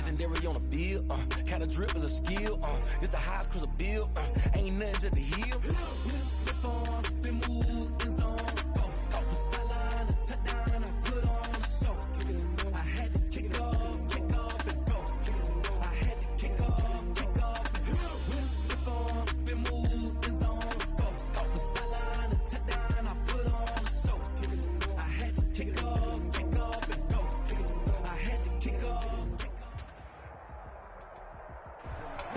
legendary on the field. Kinda drip is a skill. It's the highest cruiser bill. Ain't nothing just to heal. Slip on, spin move, in zone, scope. Off the sideline, a touchdown, I put on a show. I had to kick off and go. I had to kick off and go. Slip on, spin move, in zone, scope. Off the sideline, a touchdown, I put on a show. I had to kick off and go. I had to kick off.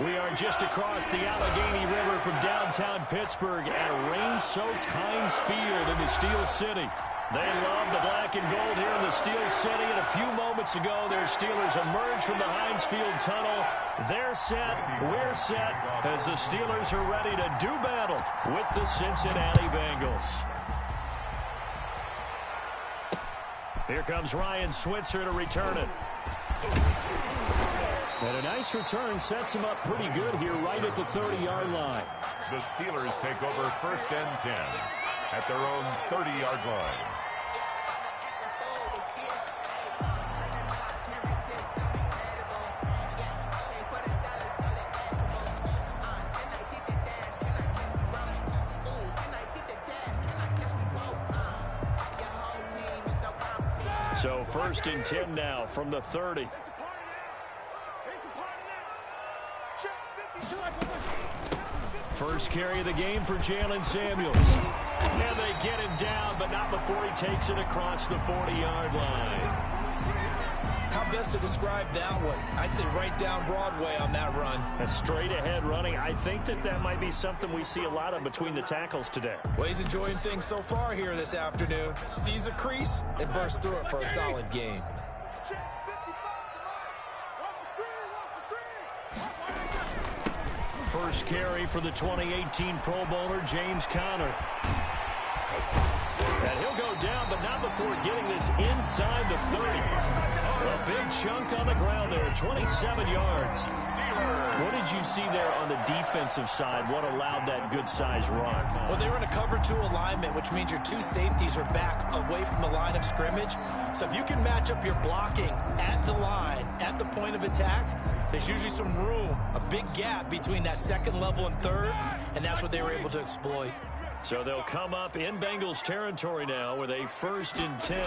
We are just across the Allegheny River from downtown Pittsburgh at rain-soaked Heinz Field in the Steel City. They love the black and gold here in the Steel City, and a few moments ago, their Steelers emerged from the Heinz Field tunnel. They're set, we're set, as the Steelers are ready to do battle with the Cincinnati Bengals. Here comes Ryan Switzer to return it. And a nice return sets him up pretty good here right at the 30-yard line. The Steelers take over 1st and 10 at their own 30-yard line. So 1st and 10 now from the 30. First carry of the game for Jalen Samuels. And they get him down, but not before he takes it across the 40-yard line. How best to describe that one? I'd say right down Broadway on that run. A straight-ahead running. I think that might be something we see a lot of between the tackles today. Well, he's enjoying things so far here this afternoon. Sees a crease and bursts through it for a solid game. First carry for the 2018 Pro Bowler, James Conner. And he'll go down, but not before getting this inside the 30. A big chunk on the ground there, 27 yards. What did you see there on the defensive side? What allowed that good-sized run? Well, they were in a cover 2 alignment, which means your 2 safeties are back away from the line of scrimmage. So if you can match up your blocking at the line, at the point of attack, there's usually some room, a big gap between that 2nd level and 3rd, and that's what they were able to exploit. So they'll come up in Bengals territory now with a 1st and 10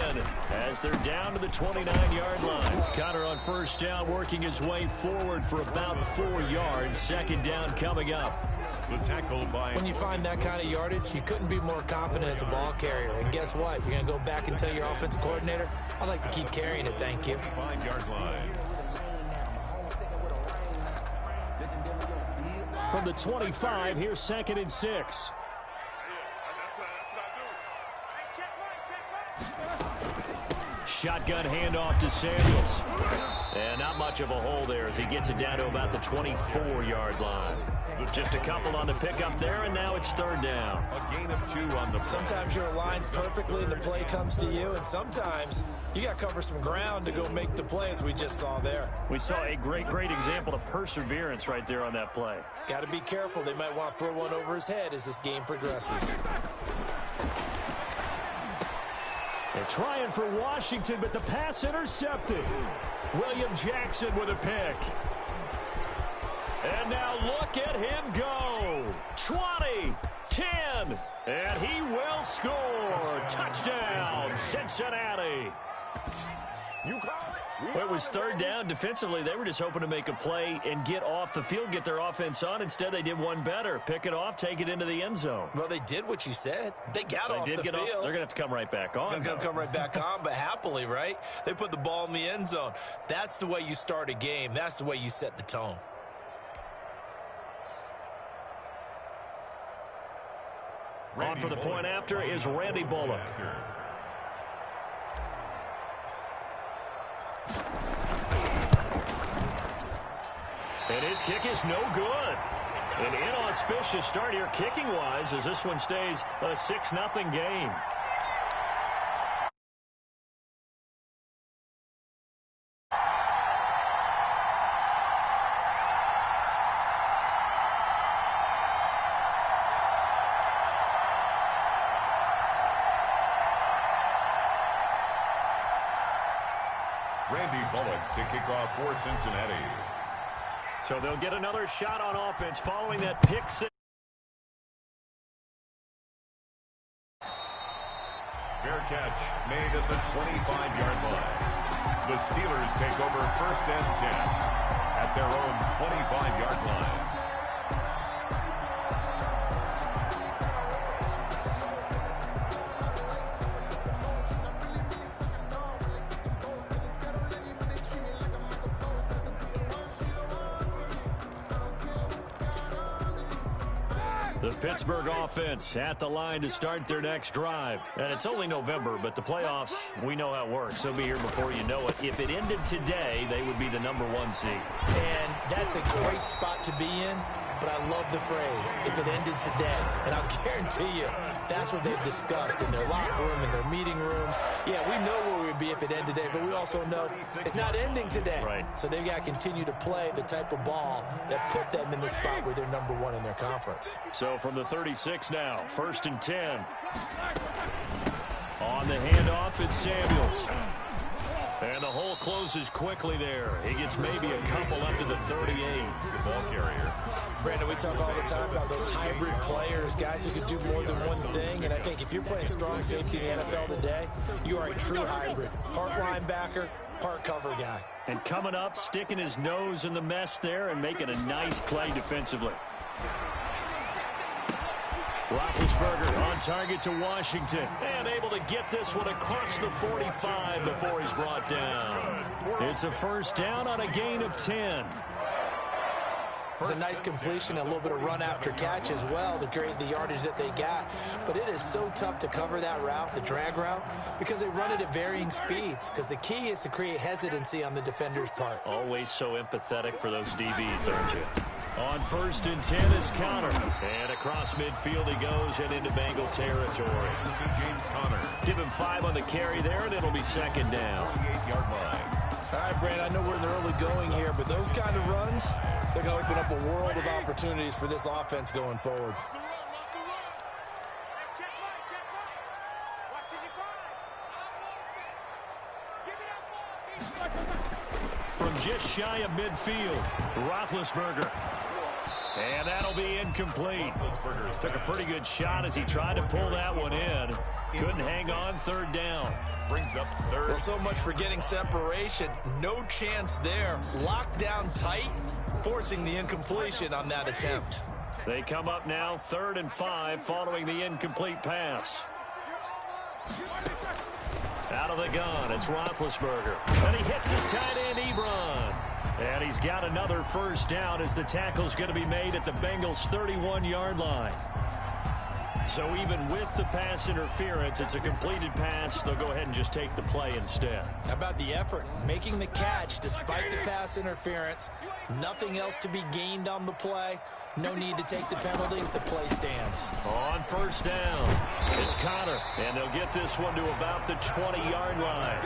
as they're down to the 29-yard line. Conner on 1st down, working his way forward for about 4 yards. 2nd down coming up. The tackle by... When you find that kind of yardage, you couldn't be more confident as a ball carrier. And guess what? You're going to go back and tell your offensive coordinator, I'd like to keep carrying it, thank you. 5-yard line. From the 25, here's 2nd and 6. Shotgun handoff to Samuels. And not much of a hole there as he gets it down to about the 24-yard line. Just a couple on the pickup there, and now it's 3rd down. A gain of 2 on the... Sometimes you're aligned perfectly and the play comes to you, and sometimes you got to cover some ground to go make the play, as we just saw there. We saw a great example of perseverance right there on that play. Got to be careful. They might want to throw one over his head as this game progresses. They're trying for Washington, but the pass intercepted. William Jackson with a pick. And now look at him go. 20, 10, and he will score. Touchdown, Cincinnati. You call it. Well, it was 3rd down. Defensively, they were just hoping to make a play and get off the field, get their offense on. Instead, they did one better. Pick it off, take it into the end zone. Well, they did what you said. They got off the field. They're going to have to come right back on. They're going to come right back on, but happily, right? They put the ball in the end zone. That's the way you start a game. That's the way you set the tone. On for the point after is Randy Bullock. And his kick is no good. An inauspicious start here kicking-wise as this one stays a 6-0 game. Randy Bullock to kick off for Cincinnati. So they'll get another shot on offense following that pick six. Fair catch made at the 25-yard line. The Steelers take over 1st and 10 at their own 25-yard line. The Pittsburgh offense at the line to start their next drive. And it's only November, but the playoffs, we know how it works. They'll be here before you know it. If it ended today, they would be the #1 seed. And that's a great spot to be in, but I love the phrase, if it ended today. And I'll guarantee you, that's what they've discussed in their locker room, in their meeting rooms. Yeah, we know where we would be if it ended today, but we also know it's not ending today. Right. So they've got to continue to play the type of ball that put them in the spot where they're #1 in their conference. So from the 36 now, 1st and 10. On the handoff, it's Samuels. And the hole closes quickly there. He gets maybe a couple up to the 38. The ball carrier. Brandon, we talk all the time about those hybrid players, guys who could do more than one thing. And I think if you're playing strong safety in the NFL today, you are a true hybrid. Part linebacker, part cover guy. And coming up, sticking his nose in the mess there and making a nice play defensively. Roethlisberger on target to Washington. And able to get this one across the 45 before he's brought down. It's a 1st down on a gain of 10. It's a nice completion, a little bit of run after catch as well to create the yardage that they got. But it is so tough to cover that route, the drag route, because they run it at varying speeds. Because the key is to create hesitancy on the defender's part. Always so empathetic for those DBs, aren't you? On 1st and 10 is Connor. And across midfield he goes and into Bengal territory. James Conner. Give him 5 on the carry there, and it'll be 2nd down. 8-yard line. All right, Brand, I know we're in the early going here, but those kind of runs, they're going to open up a world of opportunities for this offense going forward. From just shy of midfield, Roethlisberger. And that'll be incomplete. Took a pretty good shot as he tried to pull that one in. Couldn't hang on, 3rd down. Brings up 3rd. Well, so much for getting separation. No chance there. Locked down tight, forcing the incompletion on that attempt. They come up now, 3rd and 5, following the incomplete pass. Out of the gun, it's Roethlisberger. And he hits his tight end, Ebron. And he's got another 1st down as the tackle's going to be made at the Bengals' 31-yard line. So even with the pass interference, it's a completed pass. They'll go ahead and just take the play instead. How about the effort? Making the catch despite the pass interference. Nothing else to be gained on the play. No need to take the penalty. The play stands. On 1st down, it's Connor. And they'll get this one to about the 20-yard line.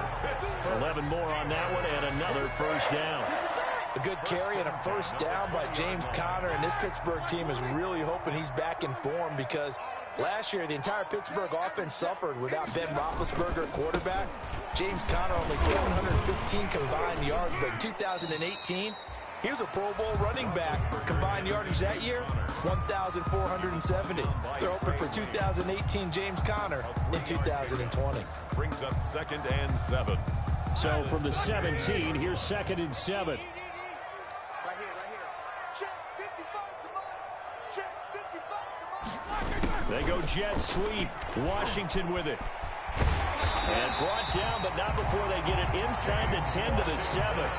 11 more on that one and another 1st down. A good carry and a 1st down by James Conner, and this Pittsburgh team is really hoping he's back in form because last year the entire Pittsburgh offense suffered without Ben Roethlisberger at quarterback. James Conner only 715 combined yards, but in 2018, he was a Pro Bowl running back. Combined yardage that year, 1,470. They're hoping for 2018 James Conner in 2020. Brings up 2nd and 7. So from the 17, here's 2nd and 7. They go jet sweep. Washington with it. And brought down, but not before they get it inside the 10 to the 7.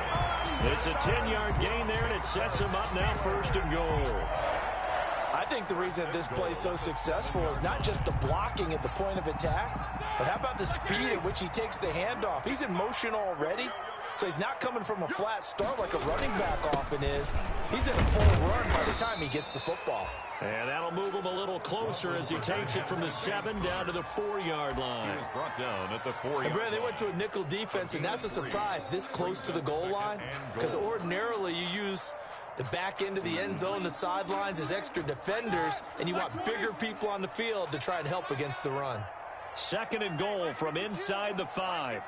It's a 10-yard gain there, and it sets them up now 1st and goal. I think the reason this play is so successful is not just the blocking at the point of attack, but how about the speed at which he takes the handoff? He's in motion already, so he's not coming from a flat start like a running back often is. He's in a full run by the time he gets the football. And that'll move him a little closer as he takes it from the 7 down to the 4-yard line. He was brought down at the 4-yard And Brad, they went to a nickel defense, and that's a surprise this close to the goal line, because ordinarily you use the back end of the end zone, the sidelines as extra defenders, and you want bigger people on the field to try and help against the run. 2nd and goal from inside the 5.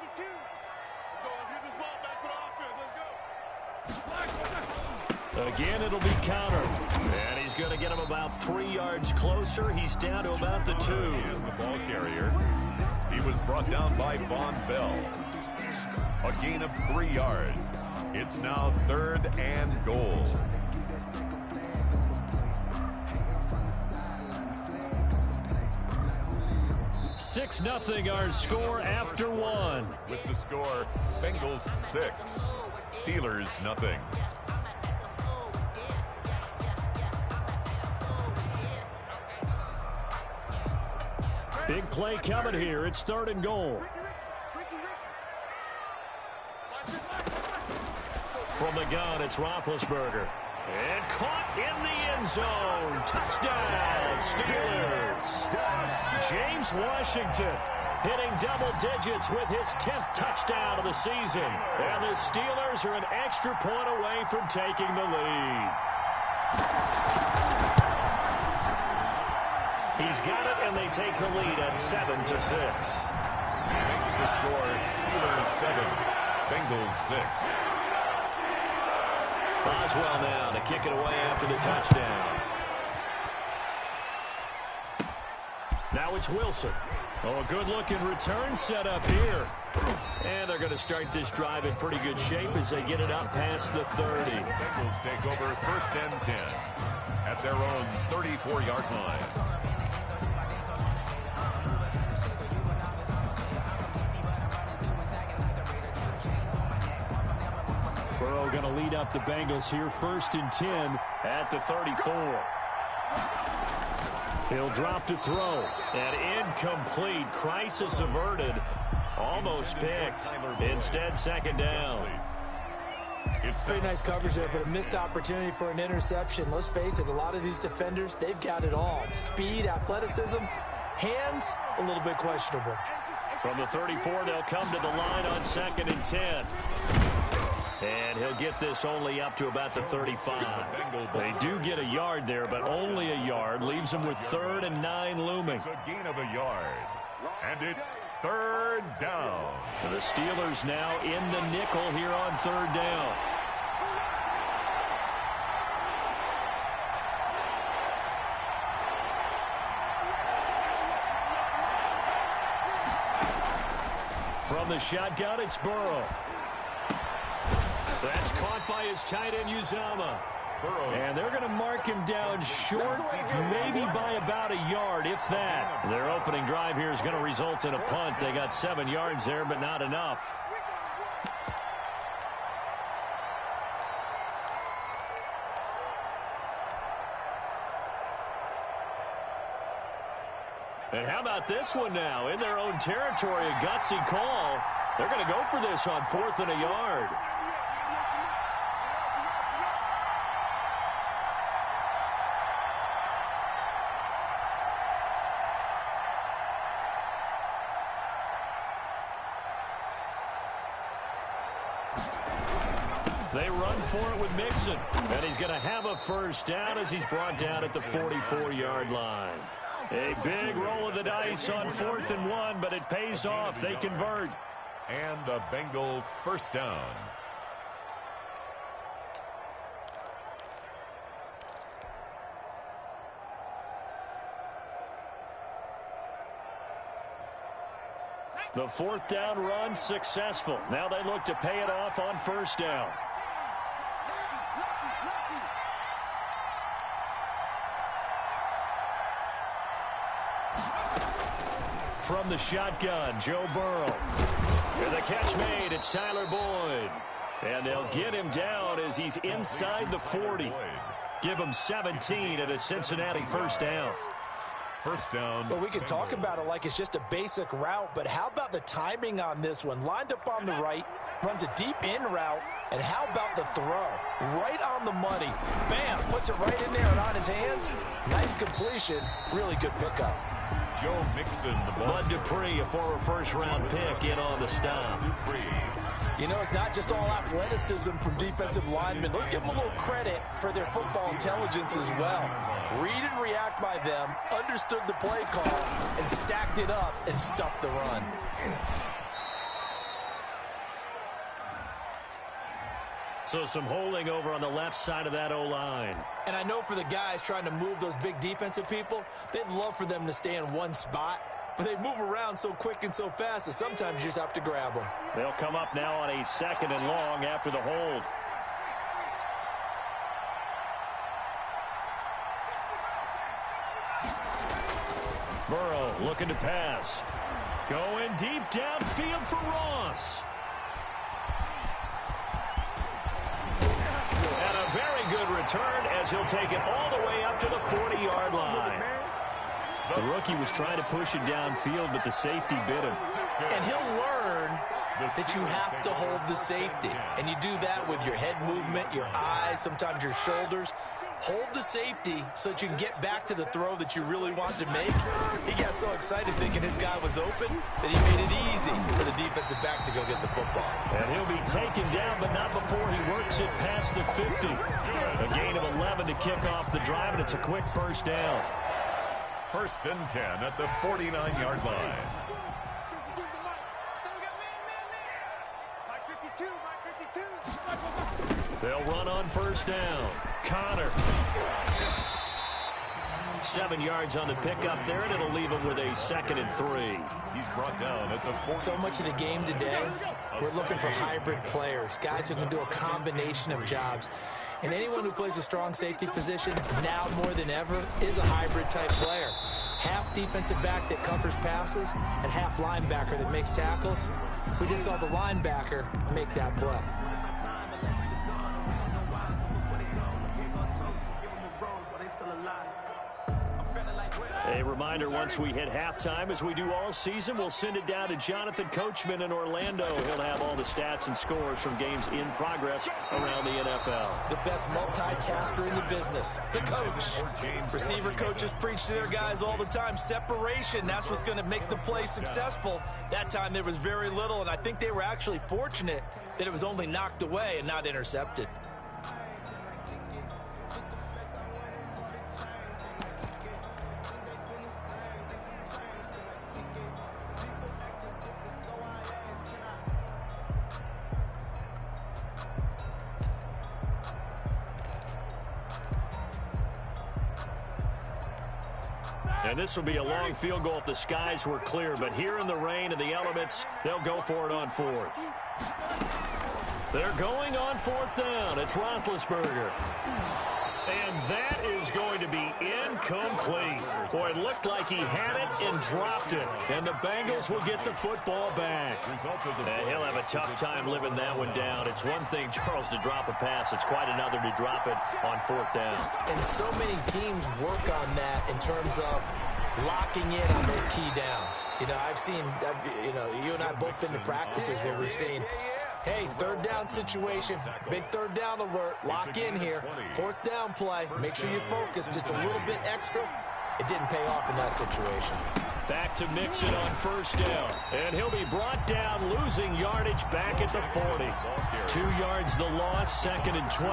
Again, it'll be countered. And he's going to get him about 3 yards closer. He's down to about the 2. He is the ball carrier. He was brought down by Von Bell. A gain of 3 yards. It's now 3rd and goal. 6-0 our score after 1. With the score, Bengals 6, Steelers 0. Big play coming here. It's 3rd and goal. From the gun, it's Roethlisberger. And caught in the end zone. Touchdown, Steelers. James Washington hitting double digits with his 10th touchdown of the season. And the Steelers are an extra point away from taking the lead. He's got it, and they take the lead at 7-6. Makes the score Steelers 7, Bengals 6. Boswell now to kick it away after the touchdown. Now it's Wilson. Oh, a good-looking return set up here. And they're going to start this drive in pretty good shape as they get it up past the 30. Bengals take over 1st and 10 at their own 34-yard line. Burrow going to lead up the Bengals here 1st and 10 at the 34. He'll drop to throw. And incomplete. Crisis averted. Almost picked. Instead, 2nd down. Very nice coverage there, but a missed opportunity for an interception. Let's face it, a lot of these defenders, they've got it all. Speed, athleticism, hands, a little bit questionable. From the 34, they'll come to the line on 2nd and 10. And he'll get this only up to about the 35. They do get a yard there, but only a yard. Leaves them with 3rd and 9 looming. It's a gain of a yard. And it's 3rd down. The Steelers now in the nickel here on 3rd down. From the shotgun, it's Burrow. That's caught by his tight end, Uzomah. And they're going to mark him down short, maybe by about a yard, if that. Their opening drive here is going to result in a punt. They got 7 yards there, but not enough. And how about this one now? In their own territory, a gutsy call. They're going to go for this on 4th and a yard. They run for it with Mixon. And he's going to have a 1st down as he's brought down at the 44-yard line. A big roll of the dice on 4th and 1, but it pays off. They convert. And a Bengal 1st down. The 4th down run successful. Now they look to pay it off on 1st down. From the shotgun, Joe Burrow. And the catch made, it's Tyler Boyd. And they'll get him down as he's inside the 40. Give him 17 at a Cincinnati 1st down. 1st down. Well, we can talk about it like it's just a basic route, but how about the timing on this one? Lined up on the right, runs a deep in route, and how about the throw? Right on the money. Bam, puts it right in there and on his hands. Nice completion, really good pickup. Joe Mixon, the ball. Bud Dupree, a former 1st-round pick, in on the stop. You know, it's not just all athleticism from defensive linemen. Let's give them a little credit for their football intelligence as well. Read and react by them, understood the play call, and stacked it up and stuffed the run. So some holding over on the left side of that O-line. And I know for the guys trying to move those big defensive people, they'd love for them to stay in one spot. But they move around so quick and so fast that sometimes you just have to grab them. They'll come up now on a 2nd and long after the hold. Burrow looking to pass. Going deep downfield for Ross. And a very good return as he'll take it all the way up to the 40-yard line. The rookie was trying to push it downfield, but the safety bit him. And he'll learn that you have to hold the safety. And you do that with your head movement, your eyes, sometimes your shoulders. Hold the safety so that you can get back to the throw that you really want to make. He got so excited thinking his guy was open that he made it easy for the defensive back to go get the football. And he'll be taken down, but not before he works it past the 50. A gain of 11 to kick off the drive, and it's a quick first down. 1st and 10 at the 49-yard line. They'll run on first down. Connor. 7 yards on the pickup there, and it'll leave him with a 2nd and 3. He's brought down at the 40. So much of the game today, we're looking for hybrid players, guys who can do a combination of jobs. And anyone who plays a strong safety position, now more than ever, is a hybrid-type player. Half defensive back that covers passes and half linebacker that makes tackles. We just saw the linebacker make that play. A reminder, once we hit halftime, as we do all season, we'll send it down to Jonathan Coachman in Orlando. He'll have all the stats and scores from games in progress around the NFL. The best multitasker in the business, the coach. Receiver coaches preach to their guys all the time. Separation, that's what's going to make the play successful. That time there was very little, and I think they were actually fortunate that it was only knocked away and not intercepted. And this will be a long field goal if the skies were clear. But here in the rain and the elements, they'll go for it on 4th. They're going on 4th down. It's Roethlisberger. And that is going to be incomplete. Boy, it looked like he had it and dropped it. And the Bengals will get the football back. And he'll have a tough time living that one down. It's one thing, Charles, to drop a pass. It's quite another to drop it on 4th down. And so many teams work on that in terms of locking in on those key downs. You know, you and I both been to practices where we've seen, hey, 3rd down situation, big 3rd down alert, lock in here, 4th down play, make sure you focus just a little bit extra. It didn't pay off in that situation. Back to Mixon on 1st down. And he'll be brought down, losing yardage back at the 40. 2 yards the loss, 2nd and 12.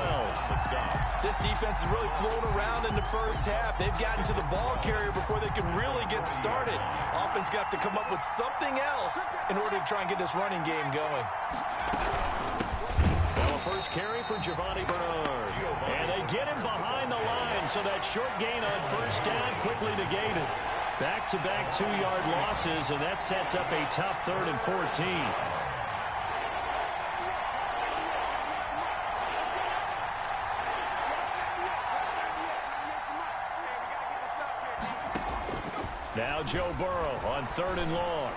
This defense has really flown around in the first half. They've gotten to the ball carrier before they can really get started. Offense got to come up with something else in order to try and get this running game going. Well, first carry for Giovanni Bernard. And they get him behind the line, so that short gain on 1st down quickly negated. Back-to-back 2-yard losses, and that sets up a tough 3rd and 14. Now Joe Burrow on 3rd and long.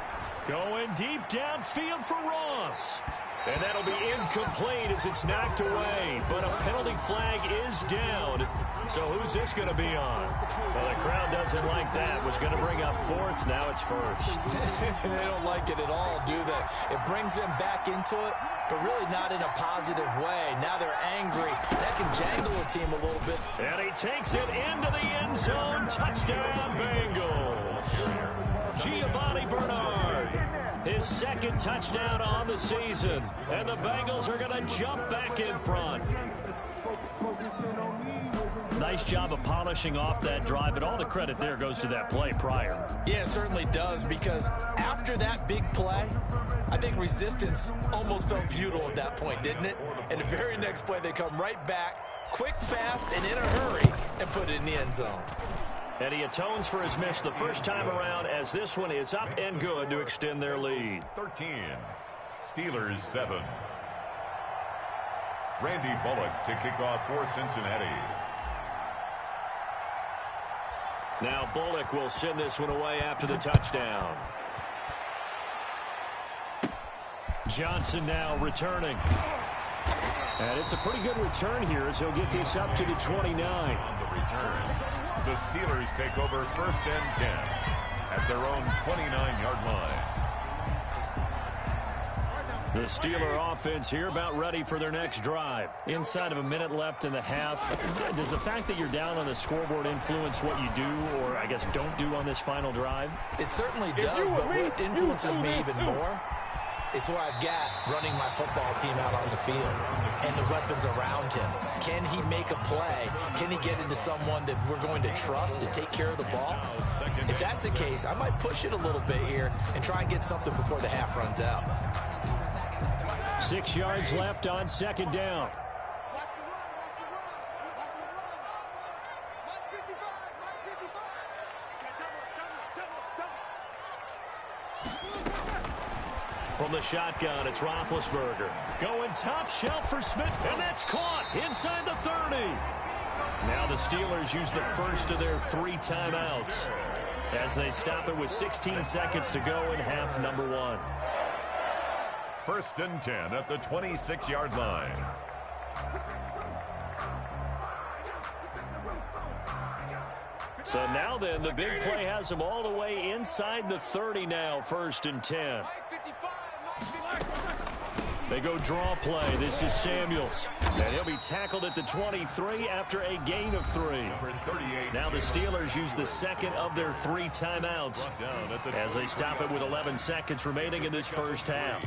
Going deep downfield for Ross. And that'll be incomplete as it's knocked away. But a penalty flag is down. So who's this going to be on? Well, the crowd doesn't like that. Was going to bring up 4th. Now it's 1st. They don't like it at all, do they? It brings them back into it, but really not in a positive way. Now they're angry. That can jangle a team a little bit. And he takes it into the end zone. Touchdown, Bengals. Giovanni Bernard. His 2nd touchdown on the season. And the Bengals are going to jump back in front. Nice job of polishing off that drive, but all the credit there goes to that play prior. Yeah, it certainly does, because after that big play, I think resistance almost felt futile at that point, didn't it? And the very next play, they come right back, quick, fast, and in a hurry, and put it in the end zone. And he atones for his miss the first time around, as this one is up and good to extend their lead. 13, Steelers 7. Randy Bullock to kick off for Cincinnati. Now Bullock will send this one away after the touchdown. Johnson now returning. And it's a pretty good return here as he'll get this up to the 29. On the return, the Steelers take over 1st and 10 at their own 29-yard line. The Steeler offense here about ready for their next drive. Inside of a minute left in the half. Does the fact that you're down on the scoreboard influence what you do, or I guess don't do on this final drive? It certainly does, but what influences me even more is who I've got running my football team out on the field and the weapons around him. Can he make a play? Can he get into someone that we're going to trust to take care of the ball? If that's the case, I might push it a little bit here and try and get something before the half runs out. 6 yards left on 2nd down. From the shotgun, it's Roethlisberger. Going top shelf for Smith, and that's caught inside the 30. Now the Steelers use the first of their 3 timeouts as they stop it with 16 seconds to go in half number 1. 1st and 10 at the 26-yard line. So now then, the big play has them all the way inside the 30 now, 1st and 10. They go draw play. This is Samuels. And he'll be tackled at the 23 after a gain of 3. Now the Steelers use the second of their 3 timeouts as they stop it with 11 seconds remaining in this first half.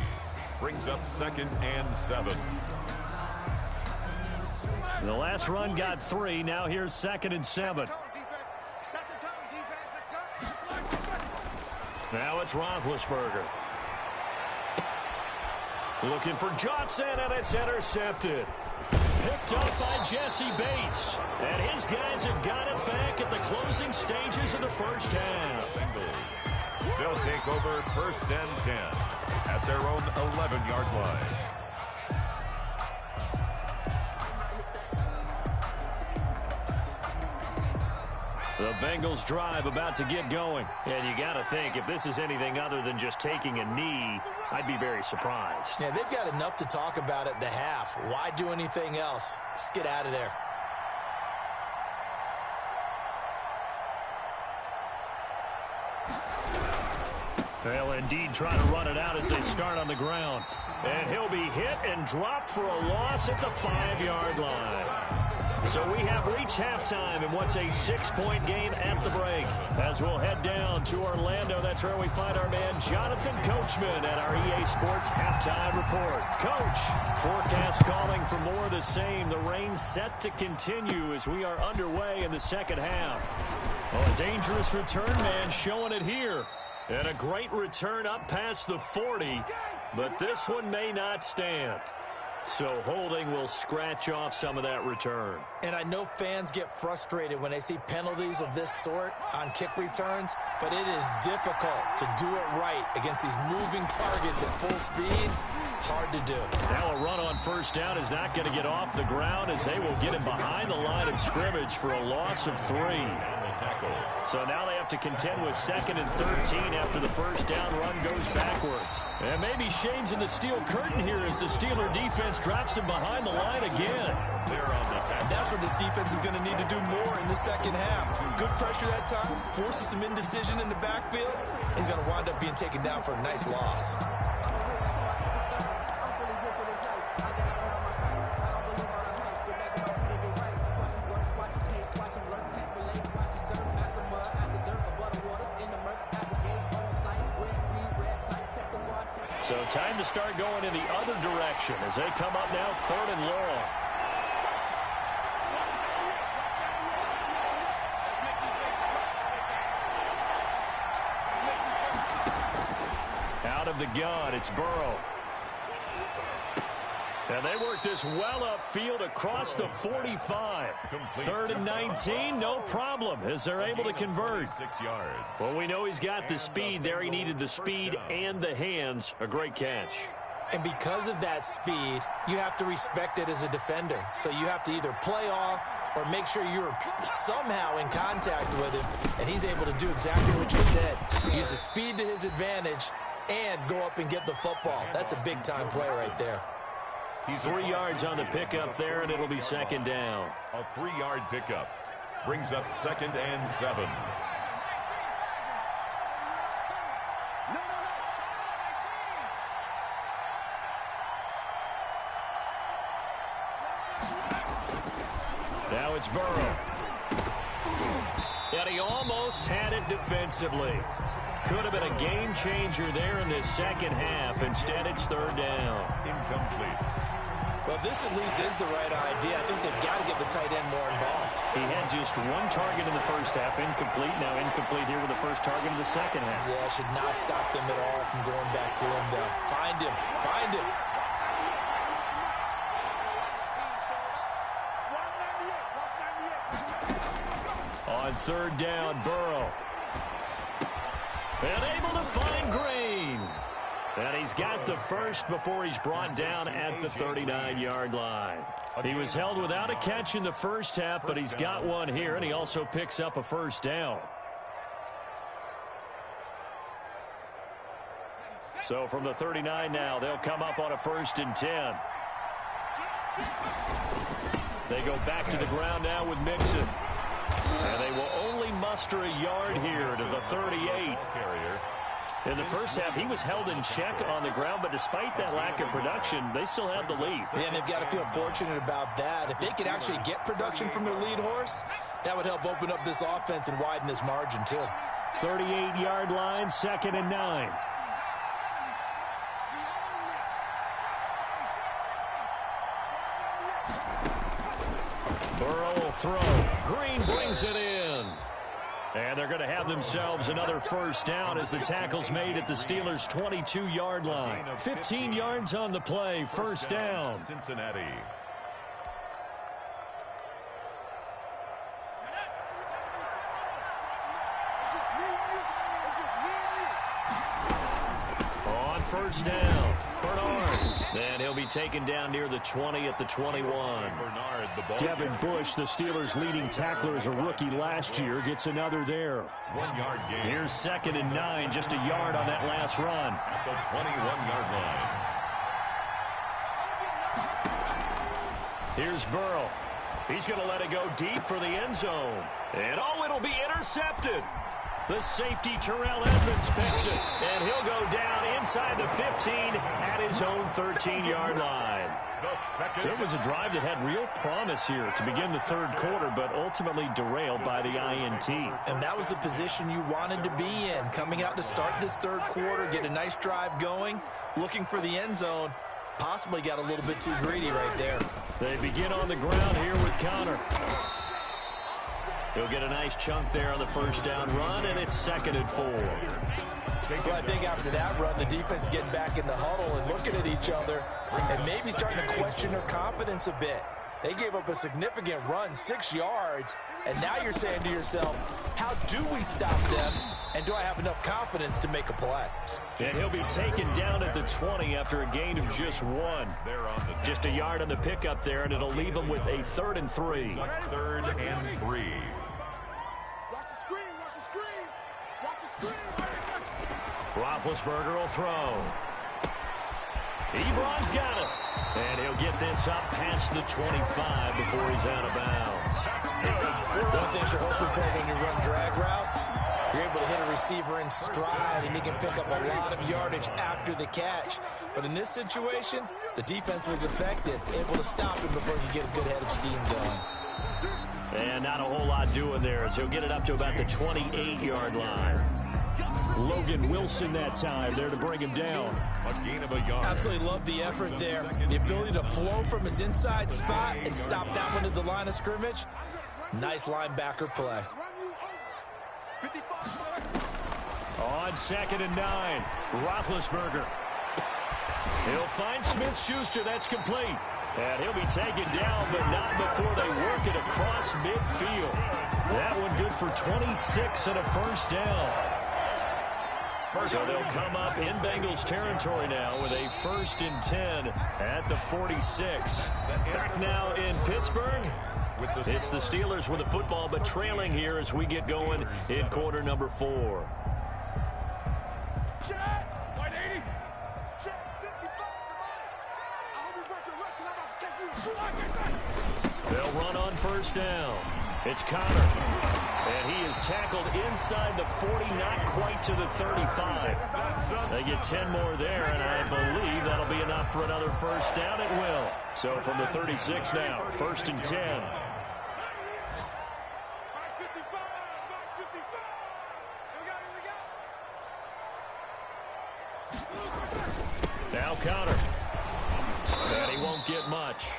Brings up 2nd and 7. The last run got 3. Now here's 2nd and 7. Now it's Roethlisberger. Looking for Johnson, and it's intercepted. Picked up by Jesse Bates. And his guys have got it back at the closing stages of the first half. They'll take over 1st and 10 at their own 11-yard line. The Bengals drive about to get going. And you got to think, if this is anything other than just taking a knee, I'd be very surprised. Yeah, they've got enough to talk about at the half. Why do anything else? Just get out of there. They'll indeed try to run it out as they start on the ground. And he'll be hit and dropped for a loss at the 5-yard line. So we have reached halftime in what's a 6-point game at the break. As we'll head down to Orlando, that's where we find our man Jonathan Coachman at our EA Sports Halftime Report. Coach, forecast calling for more of the same. The rain set to continue as we are underway in the second half. Well, a dangerous return man showing it here. And a great return up past the 40, but this one may not stand. So holding will scratch off some of that return. And I know fans get frustrated when they see penalties of this sort on kick returns, but it is difficult to do it right against these moving targets at full speed. Hard to do. Now a run on 1st down is not going to get off the ground as they will get him behind the line of scrimmage for a loss of 3. So now they have to contend with 2nd and 13 after the 1st down run goes backwards. And maybe Shane's in the steel curtain here as the Steeler defense drops him behind the line again. And that's what this defense is going to need to do more in the second half. Good pressure that time, forces some indecision in the backfield. He's going to wind up being taken down for a nice loss. So time to start going in the other direction as they come up now 3rd and long. of the gun. It's Burrow. And they work this well upfield across the 45. 3rd and 19, no problem, as they're able to convert. 6 yards. Well, we know he's got the speed there. He needed the speed and the hands. A great catch. And because of that speed, you have to respect it as a defender. So you have to either play off or make sure you're somehow in contact with him. And he's able to do exactly what you said. Use the speed to his advantage and go up and get the football. That's a big-time play right there. He's 3 yards on the pickup there, and it'll be 2nd down. A 3-yard pickup brings up 2nd and 7. Now it's Burrow. And he almost had it defensively. Could have been a game changer there in this second half. Instead, it's 3rd down. Incomplete. Well, this at least is the right idea. I think they've got to get the tight end more involved. He had just 1 target in the first half, incomplete. Now incomplete here with the first target in the second half. Yeah, should not stop them at all from going back to him. Find him. Find him. On 3rd down, Burrow. And able to find Green. And he's got the first before he's brought down at the 39-yard line. He was held without a catch in the first half, but he's got one here, and he also picks up a 1st down. So from the 39 now, they'll come up on a 1st and 10. They go back to the ground now with Mixon. And they will only muster a yard here to the 38. In the first half, he was held in check on the ground, but despite that lack of production, they still have the lead. Yeah, and they've got to feel fortunate about that. If they could actually get production from their lead horse, that would help open up this offense and widen this margin, too. 38-yard line, 2nd and 9. Burrow will throw. Green brings it in. And they're going to have themselves another 1st down as the tackle's made at the Steelers' 22-yard line. 15 yards on the play, 1st down. Cincinnati. On 1st down, Bernard. And he'll be taken down near the 20 at the 21. Bernard, the ball. Devin Bush, the Steelers' leading tackler as a rookie last year, gets another there. 1-yard gain. Here's 2nd and 9, just a yard on that last run. At the 21-yard line. Here's Burrow. He's going to let it go deep for the end zone. And oh, it'll be intercepted. The safety, Terrell Edmonds, picks it. And he'll go down inside the 15 at his own 13-yard line. So it was a drive that had real promise here to begin the 3rd quarter, but ultimately derailed by the INT. And that was the position you wanted to be in. Coming out to start this 3rd quarter, get a nice drive going, looking for the end zone. Possibly got a little bit too greedy right there. They begin on the ground here with Connor. He'll get a nice chunk there on the 1st down run, and it's 2nd and 4. Well, I think after that run, the defense is getting back in the huddle and looking at each other and maybe starting to question their confidence a bit. They gave up a significant run, 6 yards, and now you're saying to yourself, how do we stop them, and do I have enough confidence to make a play? And he'll be taken down at the 20 after a gain of just 1. Just a yard on the pickup there, and it'll leave him with a 3rd and 3. 3rd and 3. Roethlisberger will throw. Ebron's got it. And he'll get this up past the 25 before he's out of bounds. One thing you're hoping for when you run drag routes, you're able to hit a receiver in stride, and he can pick up a lot of yardage after the catch. But in this situation, the defense was effective, able to stop him before he could get a good head of steam going. And not a whole lot doing there as he'll get it up to about the 28-yard line. Logan Wilson that time there to bring him down. A gain of a yard. Absolutely love the effort there. The ability to flow from his inside spot and stop that one at the line of scrimmage. Nice linebacker play. On 2nd and 9, Roethlisberger. He'll find Smith-Schuster. That's complete. And he'll be taken down, but not before they work it across midfield. That one good for 26 and a first down. So they'll come up in Bengals territory now with a 1st and 10 at the 46. Back now in Pittsburgh. It's the Steelers with the football, but trailing here as we get going in quarter number 4. They'll run on 1st down. It's Connor. And he is tackled inside the 40, not quite to the 35. They get 10 more there, and I believe that'll be enough for another 1st down. It will. So from the 36 now, 1st and 10. Now Connor. And he won't get much.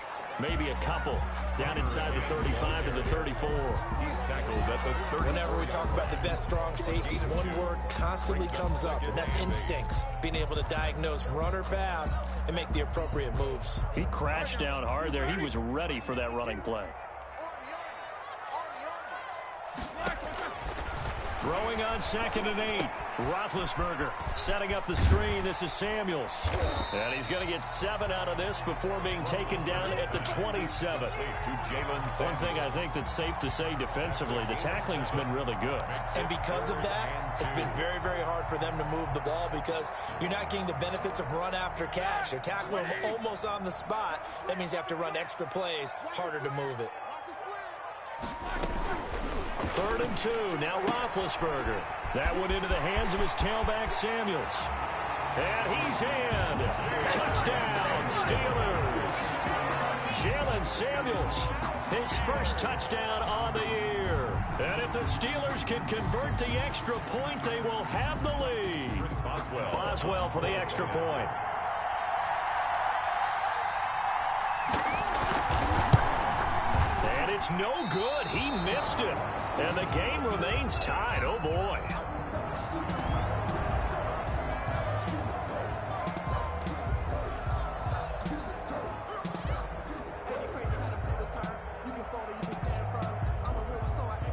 Maybe a couple. Down inside the 35 to the 34. He's tackled at the 30. Whenever we talk about the best strong safeties, one word constantly comes up, and that's instincts. Being able to diagnose run or pass and make the appropriate moves. He crashed down hard there. He was ready for that running play. Throwing on 2nd and 8. Roethlisberger setting up the screen. This is Samuels. And he's going to get 7 out of this before being taken down at the 27. One thing I think that's safe to say defensively, the tackling's been really good. And because of that, it's been very, very hard for them to move the ball because you're not getting the benefits of run after catch. They're tackling them almost on the spot. That means you have to run extra plays, harder to move it. 3rd and 2. Now Roethlisberger. That one into the hands of his tailback, Samuels. And he's in. Touchdown, Steelers. Jalen Samuels, his first touchdown on the year. And if the Steelers can convert the extra point, they will have the lead. Boswell for the extra point. And it's no good. He missed it. And the game remains tied. Oh, boy.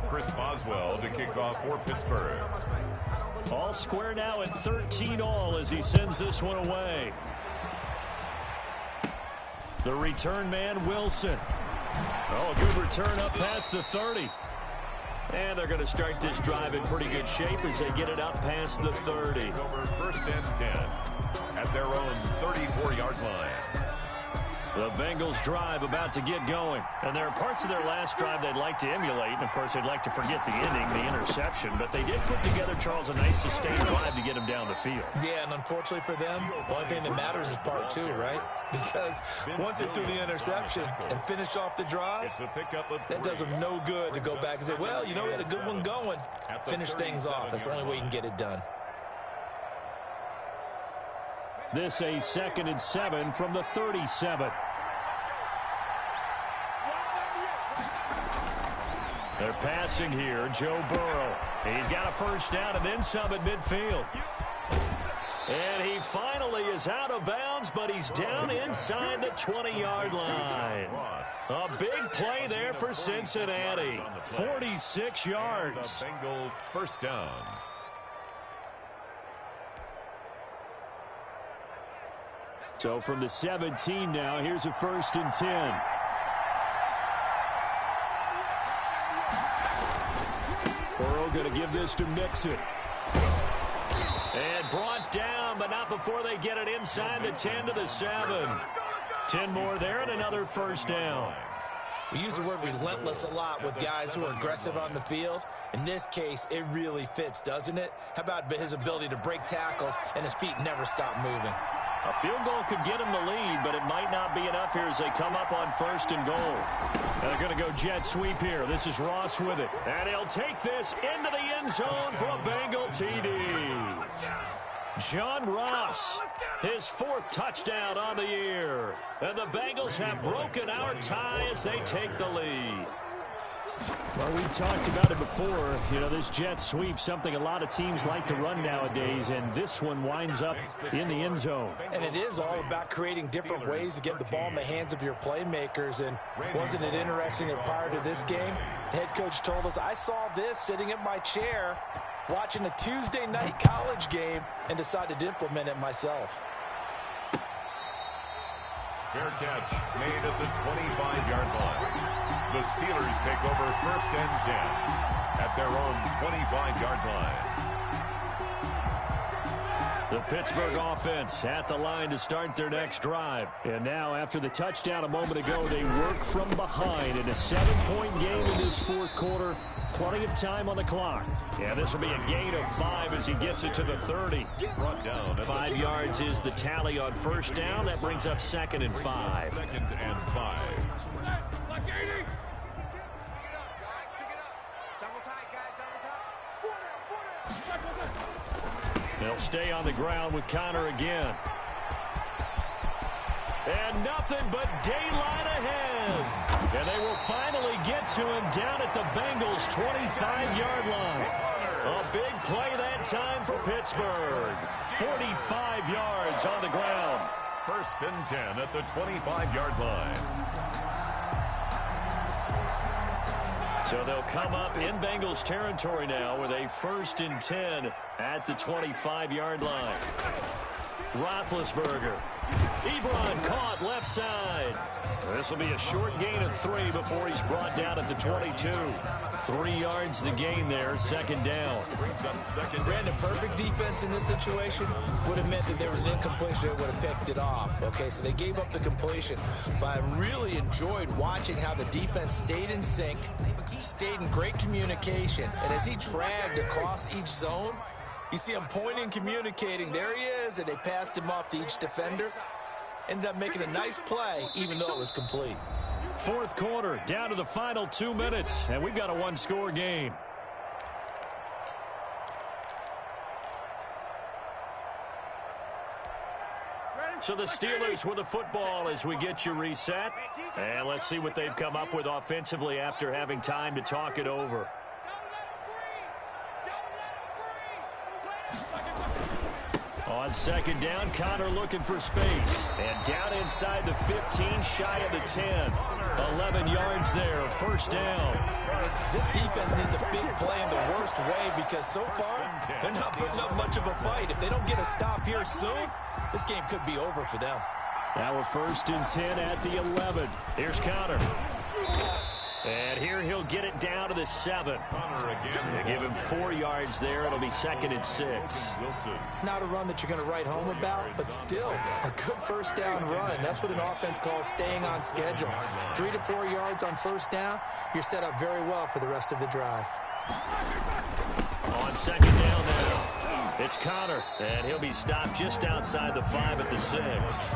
Chris Boswell to kick off for Pittsburgh. All square now at 13 all as he sends this one away. The return man, Wilson. Oh, a good return up past the 30. And they're going to start this drive in pretty good shape as they get it up past the 30. Over 1st and 10 at their own 34-yard line. The Bengals drive about to get going. And there are parts of their last drive they'd like to emulate. And, of course, they'd like to forget the ending, the interception. But they did put together, Charles, a nice sustained drive to get him down the field. Yeah, and unfortunately for them, the only thing that matters is part 2, right? Because once they threw the interception and finished off the drive, that does them no good to go back and say, well, you know, we had a good one going. Finish things off. That's the only way you can get it done. This a 2nd and 7 from the 37. They're passing here. Joe Burrow. He's got a first down and then some at midfield. And he finally is out of bounds, but he's down inside the 20-yard line. A big play there for Cincinnati. 46 yards. Bengal first down. So from the 17 now, here's a 1st and 10. Burrow going to give this to Mixon. And brought down, but not before they get it inside the 10 to the 7. 10 more there and another first down. We use the word relentless a lot with guys who are aggressive on the field. In this case, it really fits, doesn't it? How about his ability to break tackles and his feet never stop moving? A field goal could get him the lead, but it might not be enough here as they come up on 1st and goal. And they're going to go jet sweep here. This is Ross with it. And he'll take this into the end zone for a Bengal TD. John Ross, his 4th touchdown on the year. And the Bengals have broken our tie as they take the lead. Well, we've talked about it before. You know, this jet sweep, something a lot of teams like to run nowadays, and this one winds up in the end zone. And it is all about creating different ways to get the ball in the hands of your playmakers. And wasn't it interesting that prior to this game, the head coach told us, I saw this sitting in my chair watching a Tuesday night college game and decided to implement it myself. Fair catch made at the 25-yard line. The Steelers take over 1st and 10 at their own 25-yard line. The Pittsburgh offense at the line to start their next drive. And now, after the touchdown a moment ago, they work from behind in a 7-point game in this fourth quarter. Plenty of time on the clock. Yeah, this will be a gain of 5 as he gets it to the 30. Brought down 5 yards is the tally on first down. That brings up 2nd and 5. 2nd and 5. They'll stay on the ground with Connor again. And nothing but daylight ahead. And they will finally get to him down at the Bengals' 25-yard line. A big play that time for Pittsburgh. 45 yards on the ground. 1st and 10 at the 25-yard line. So they'll come up in Bengals territory now with a 1st and 10 at the 25-yard line. Roethlisberger. Ebron caught left side. This will be a short gain of 3 before he's brought down at the 22. 3 yards the gain there, 2nd down. Brandon, perfect defense in this situation would have meant that there was an incompletion that would have picked it off. Okay, so they gave up the completion. But I really enjoyed watching how the defense stayed in sync, stayed in great communication. And as he dragged across each zone, you see him pointing, communicating. There he is, and they passed him off to each defender. Ended up making a nice play, even though it was complete. Fourth quarter, down to the final 2 minutes, and we've got a 1-score game. So the Steelers with the football as we get you reset. And let's see what they've come up with offensively after having time to talk it over. On 2nd down, Connor looking for space. And down inside the 15, shy of the 10. 11 yards there, 1st down. This defense needs a big play in the worst way because so far, they're not putting up much of a fight. If they don't get a stop here soon, this game could be over for them. Now we're 1st and 10 at the 11. Here's Connor. And here he'll get it down to the 7. They give him 4 yards there. It'll be 2nd and 6. Not a run that you're going to write home about, but still a good 1st down run. That's what an offense calls staying on schedule. 3 to 4 yards on 1st down, you're set up very well for the rest of the drive. On 2nd down now, it's Connor, and he'll be stopped just outside the 5 at the 6.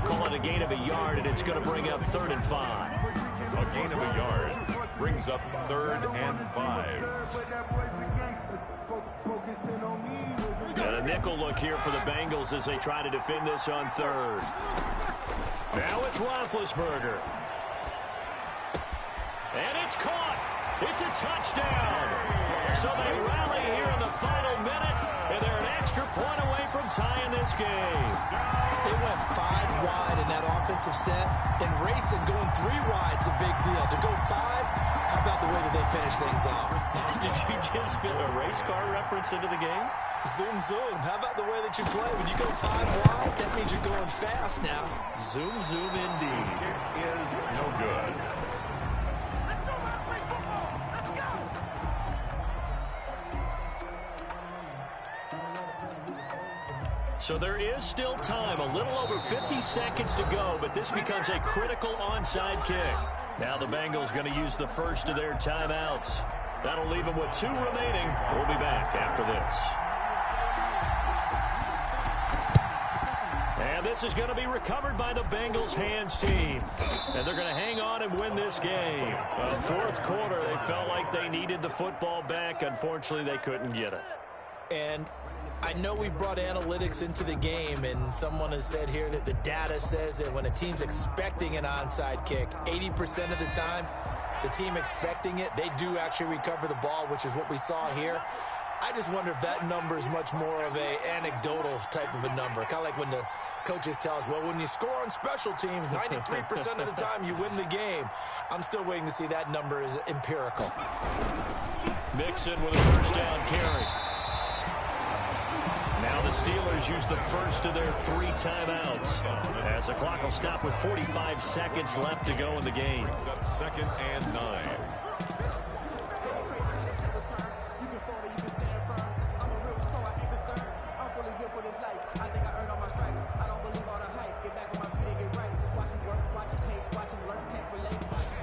Call it a gain of a yard, and it's going to bring up 3rd and 5. A gain of a yard brings up 3rd and 5. And a nickel look here for the Bengals as they try to defend this on 3rd. Now it's Roethlisberger. And it's caught. It's a touchdown. So they rally here in the final minute, and they're an extra point away from tying this game. They went 5 wide in that offensive set, and racing going 3 wide's a big deal. To go 5, how about the way that they finish things off? Did you just fit a race car reference into the game? Zoom, zoom. How about the way that you play? When you go 5 wide, that means you're going fast now. Zoom, zoom indeed. It is no good. So there is still time, a little over 50 seconds to go, but this becomes a critical onside kick. Now the Bengals going to use the first of their timeouts. That'll leave them with 2 remaining. We'll be back after this. And this is going to be recovered by the Bengals hands team. And they're going to hang on and win this game. Fourth quarter, they felt like they needed the football back. Unfortunately, they couldn't get it. And I know we brought analytics into the game, and someone has said here that the data says that when a team's expecting an onside kick, 80% of the time, the team expecting it, they do actually recover the ball, which is what we saw here. I just wonder if that number is much more of a anecdotal type of a number. Kind of like when the coaches tell us, well, when you score on special teams, 93% of the time you win the game. I'm still waiting to see that number is empirical. Mixon with a first down carry. Now the Steelers use the first of their 3 timeouts as the clock will stop with 45 seconds left to go in the game. Second and 9.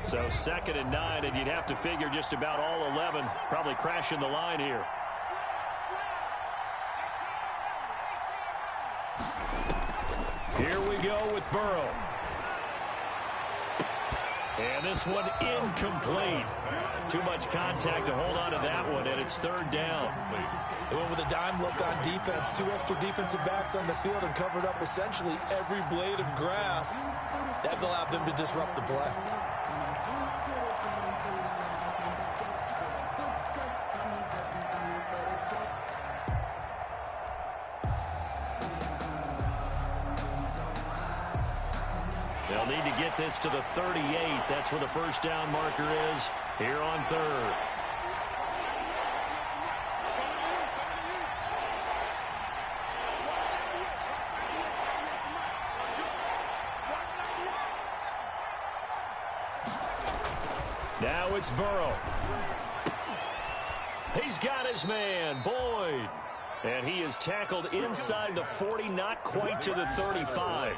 So second and 9, and you'd have to figure just about all 11 probably crashing the line here. Here we go with Burrow. And this one incomplete. Too much contact to hold on to that one, and it's third down. They went with a dime look on defense. 2 extra defensive backs on the field and covered up essentially every blade of grass. That allowed them to disrupt the play. They'll need to get this to the 38. That's where the first down marker is here on third. Now it's Burrow. He's got his man, Boyd. And he is tackled inside the 40, not quite to the 35.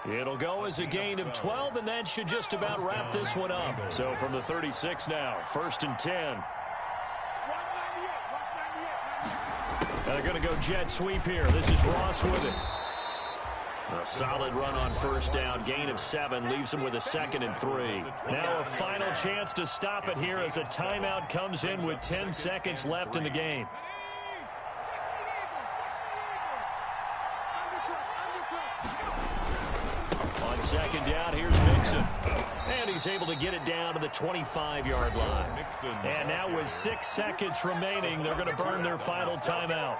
It'll go as a gain of 12, and that should just about wrap this one up. So from the 36 now, first and 10. And they're going to go jet sweep here. This is Ross with it. A solid run on first down. Gain of 7 leaves him with a second and 3. Now a final chance to stop it here as a timeout comes in with 10 seconds left in the game. On second down, here's Mixon. And he's able to get it down to the 25-yard line. And now with 6 seconds remaining, they're going to burn their final timeout.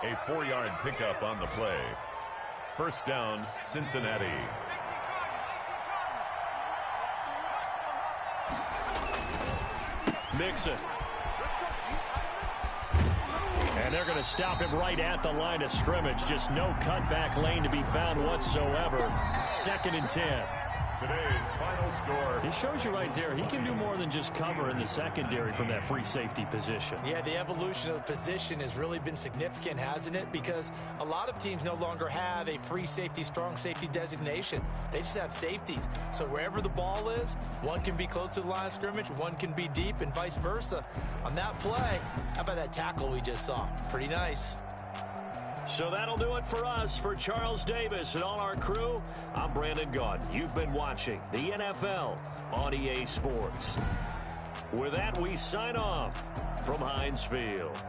A 4-yard pickup on the play. First down, Cincinnati. Mixon. And they're going to stop him right at the line of scrimmage. Just no cutback lane to be found whatsoever. Second and 10. Today's final score. He shows you right there, he can do more than just cover in the secondary from that free safety position. Yeah, the evolution of the position has really been significant, hasn't it? Because a lot of teams no longer have a free safety, strong safety designation. They just have safeties. So wherever the ball is, one can be close to the line of scrimmage, one can be deep, and vice versa. On that play, how about that tackle we just saw? Pretty nice. So that'll do it for us. For Charles Davis and all our crew, I'm Brandon Gaudin. You've been watching the NFL on EA Sports. With that, we sign off from Heinz Field.